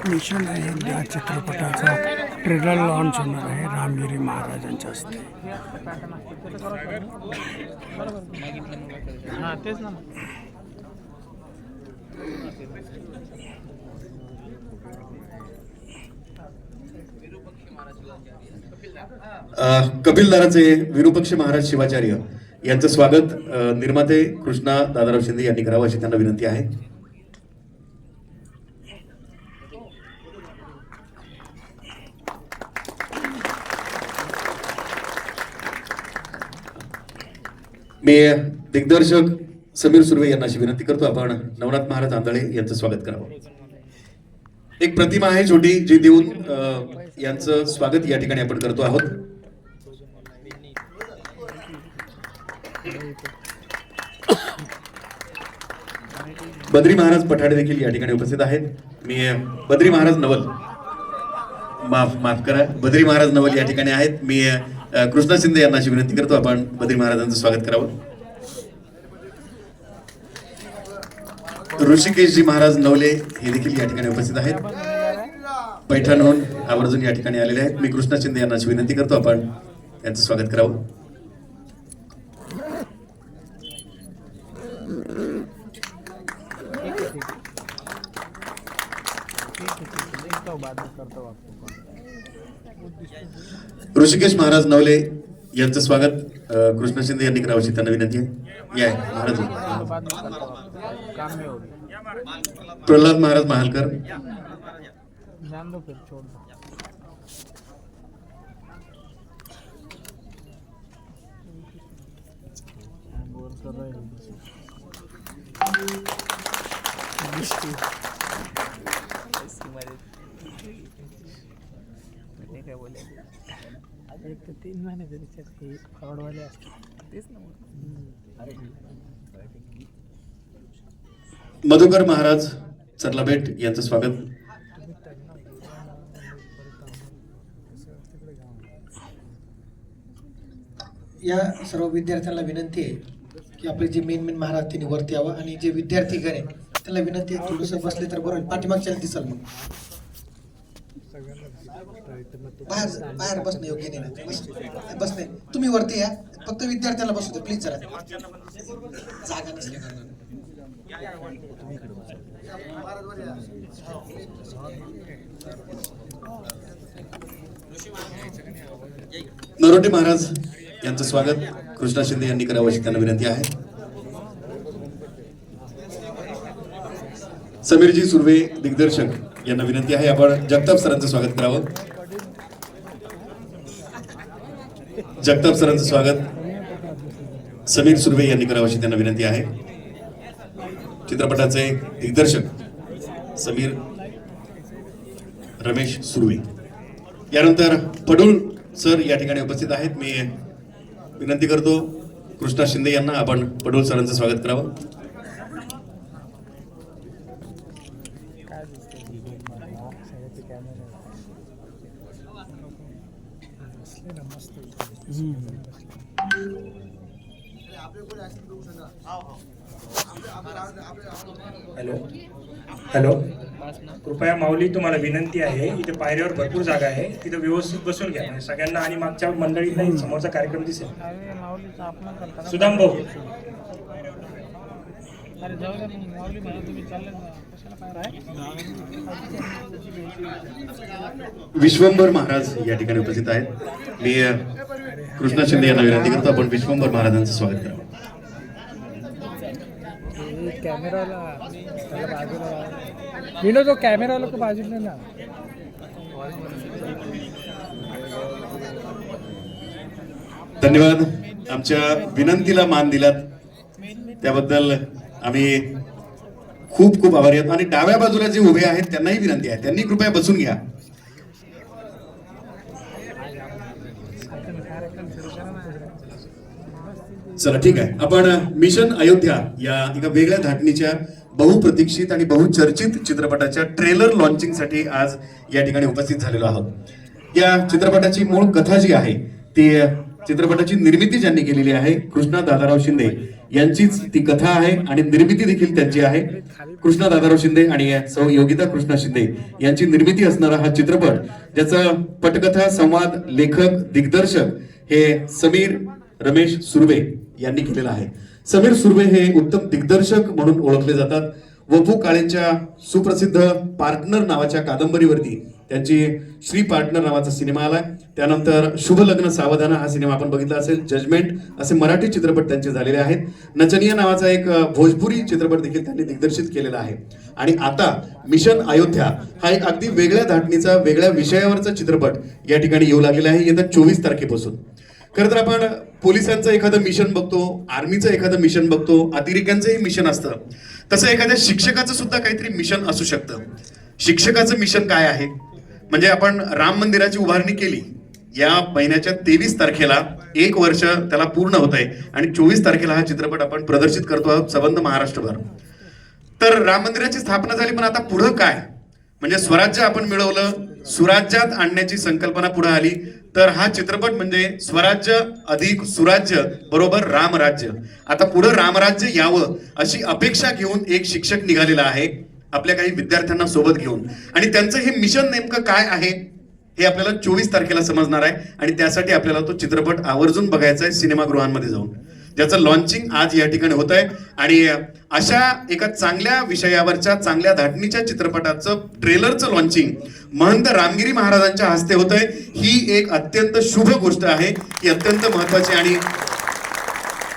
Mission Ayodhya चित्रपटाचा trailer launch होणार आहे रामगिरी महाराजांच्या हस्ते. कपिलदाराचे विरूपक्ष महाराज शिवाचार्य यांचं स्वागत निर्माते कृष्णा दादाराव शिंदे यांनी करावं अशी त्यांना विनंती आहे. मी दिग्दर्शक समीर सुर्वे यांना अशी विनंती करतो, आपण नवनाथ महाराज आंधळे यांचं स्वागत करावं. एक प्रतिमा आहे छोटी जी देऊन यांचं स्वागत या ठिकाणी आपण करतो आहोत. बद्री महाराज पठाडे देखील या ठिकाणी उपस्थित आहेत. मी बद्री महाराज नवल माफ करा बद्री महाराज नवल या ठिकाणी आहेत. मी कृष्णा शिंदे यांना अशी विनंती करतो, आपण बद्री महाराजांचं स्वागत करावं. ऋषिकेशजी महाराज नवले हे देखील या ठिकाणी उपस्थित आहेत. पैठणहून आवर्जून या ठिकाणी आलेले आहेत. मी कृष्णा शिंदे यांना अशी विनंती करतो, आपण यांचं स्वागत करावं. ऋषिकेश महाराज नवले यांचं स्वागत कृष्णा शिंदे यांनी करावं अशी त्यांना विनंती आहे. या महाराज प्रल्हाद महाराज महालकर, मधुकर महाराज चरलाबेट यांचं स्वागत. या सर्व विद्यार्थ्यांना विनंती आहे की आपले जे मेन महाराज त्यांनी वरती यावं आणि जे विद्यार्थीगण आहे त्यांना विनंती आहे थोडंसं बसले तर बरोबर. पाठीमागच्या दिसाल मग बाहेर बसणं योग्य नाही ना. बसणे तुम्ही वरती या, फक्त विद्यार्थ्याला बसू दे प्लीज. जरा जागा नसल्या कारणाने नरोटे महाराज यांचं स्वागत कृष्णा शिंदे यांनी करावं अशी त्यांना विनंती आहे. समीरजी सुर्वे दिग्दर्शक यांना विनंती आहे, आपण जगताप सरांचं स्वागत करावं. जगताप सरांचं स्वागत समीर सुर्वे यांनी करावं अशी त्यांना विनंती आहे. चित्रपटाचे दिग्दर्शक समीर रमेश सुर्वे. यानंतर पडुळ सर या ठिकाणी उपस्थित आहेत. मी विनंती करतो कृष्णा शिंदे यांना, आपण पडुळ सरांचं स्वागत करावं. हॅलो हॅलो, कृपया माऊली तुम्हाला विनंती आहे, इथे पायरीवर भरपूर जागा आहे, तिथे व्यवस्थित बसून घ्या म्हणजे सगळ्यांना आणि मागच्या मंडळीतला समोरचा कार्यक्रम दिसेल. सुदाम भाऊ, विश्वंभर महाराज या ठिकाणी उपस्थित आहेत. मी कृष्णा शिंदे यांना विनंती करतो, आपण विश्वंभर महाराजांचं स्वागत करावं. तो कॅमेरा लोक बाजूला ना. धन्यवाद, आमच्या विनंतीला मान दिलात त्याबद्दल आम्ही खूप खूप आभारी आहोत. आणि डाव्या बाजूला जे उभे आहेत त्यांनाही विनंती आहे, त्यांनी कृपया बसून घ्या. चला ठीक आहे, आपण मिशन अयोध्या या एका वेगळ्या धाटणीच्या बहुप्रतीक्षित आणि बहुचर्चित चित्रपटाच्या ट्रेलर लॉन्चिंग साठी आज या ठिकाणी उपस्थित झालेलो आहोत. या चित्रपटाची मूळ कथा जी आहे ती चित्रपटाची निर्मिती ज्यांनी केलेली आहे कृष्णा दादाराव शिंदे यांचीच ती कथा आहे आणि निर्मिती देखील त्यांची आहे. कृष्णा दादाराव शिंदे आणि सौ योगिता कृष्णा शिंदे यांची निर्मिती असणारा हा चित्रपट, ज्याचं पटकथा, संवाद, लेखक, दिग्दर्शक हे समीर रमेश सुर्वे यांनी केलेला आहे. समीर सुर्वे हे उत्तम दिग्दर्शक म्हणून ओळखले जातात. वपू काळेंच्या सुप्रसिद्ध पार्टनर नावाच्या कादंबरीवरती त्यांची श्री पार्टनर नावाचा सिनेमा आलाय. त्यानंतर शुभ लग्न सावधान हा सिनेमा आपण बघितला असेल. जजमेंट असे मराठी चित्रपट त्यांचे झालेले आहेत. नचनिया नावाचा एक भोजपुरी चित्रपट देखील त्यांनी दिग्दर्शित केलेला आहे. आणि आता मिशन अयोध्या हा एक अगदी वेगळ्या धाटणीचा, वेगळ्या विषयावरचा चित्रपट या ठिकाणी येऊ लागलेला आहे येत्या 24 तारखेपासून. खरं तर आपण पोलिसांचं एखादं मिशन बघतो, आर्मीचं एखादं मिशन बघतो, अतिरेक्यांचंही मिशन असतं. तसं एखाद्या शिक्षकाचं सुद्धा काहीतरी मिशन असू शकतं. शिक्षकाचं मिशन काय आहे? म्हणजे आपण राम मंदिराची उभारणी केली, या महिन्याच्या 23 तारखेला 1 वर्ष त्याला पूर्ण होत आहे आणि 24 तारखेला हा चित्रपट आपण प्रदर्शित करतो आहोत संबंध महाराष्ट्रभर. तर राम मंदिराची स्थापना झाली, पण आता पुढं काय? म्हणजे स्वराज्य आपण मिळवलं, सुराज्यात आणण्याची संकल्पना पुढे आली. तर हा चित्रपट म्हणजे स्वराज्य अधिक सुराज्य बरोबर रामराज्य. आता पुढे रामराज्य यावं अशी अपेक्षा घेऊन एक शिक्षक निघालेला आहे आपल्या काही विद्यार्थ्यांना सोबत घेऊन. आणि त्यांचं हे मिशन नेमकं काय आहे हे आपल्याला 24 तारखेला समजणार आहे. आणि त्यासाठी आपल्याला तो चित्रपट आवर्जून बघायचा आहे सिनेमागृहांमध्ये जाऊन, ज्याचं लॉन्चिंग आज या ठिकाणी होत आहे. आणि अशा एका चांगल्या विषयावरच्या, चांगल्या धाटणीच्या चित्रपटाचं ट्रेलरचं लॉन्चिंग महंत रामगिरी महाराजांच्या हस्ते होत आहे. ही एक अत्यंत शुभ गोष्ट आहे, ही अत्यंत महत्वाची. आणि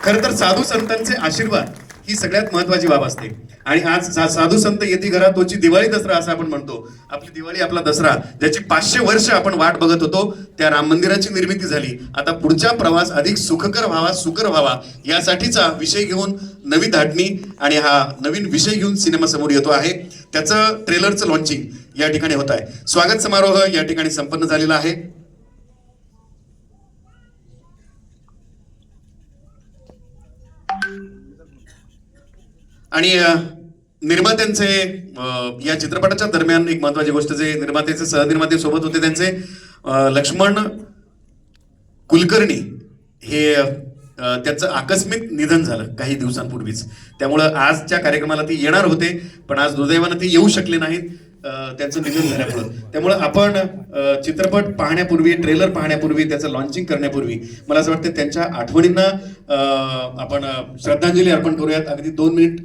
खरं तर साधू संतांचे आशीर्वाद ही सगळ्यात महत्वाची बाब असते. आणि आज साधू संत येती घरा तोची दिवाळी दसरा असं आपण म्हणतो. आपली दिवाळी, आपला दसरा, ज्याची 500 वर्ष आपण वाट बघत होतो, त्या राम मंदिराची निर्मिती झाली. आता पुढचा प्रवास अधिक सुखकर व्हावा, सुकर व्हावा यासाठीचा विषय घेऊन नवी धाटणी आणि हा नवीन विषय घेऊन सिनेमा समोर येतो आहे. त्याचं ट्रेलरचं लॉन्चिंग या ठिकाणी होत आहे. स्वागत समारोह या ठिकाणी संपन्न झालेला आहे. आणि निर्मात्यांचे या चित्रपटाच्या दरम्यान एक महत्वाची गोष्ट, जे निर्मात्याचे सहनिर्माते सोबत होते त्यांचे लक्ष्मण कुलकर्णी हे त्यांचं आकस्मिक निधन झालं काही दिवसांपूर्वीच. त्यामुळं आजच्या कार्यक्रमाला ते येणार होते, पण आज दुर्दैवानं ते येऊ शकले नाहीत त्यांचं निधन झाल्यामुळं. त्यामुळं आपण चित्रपट पाहण्यापूर्वी, ट्रेलर पाहण्यापूर्वी, त्याचं लॉन्चिंग करण्यापूर्वी मला असं वाटतं त्यांच्या आठवणींना आपण श्रद्धांजली अर्पण करूयात. अगदी 2 मिनिट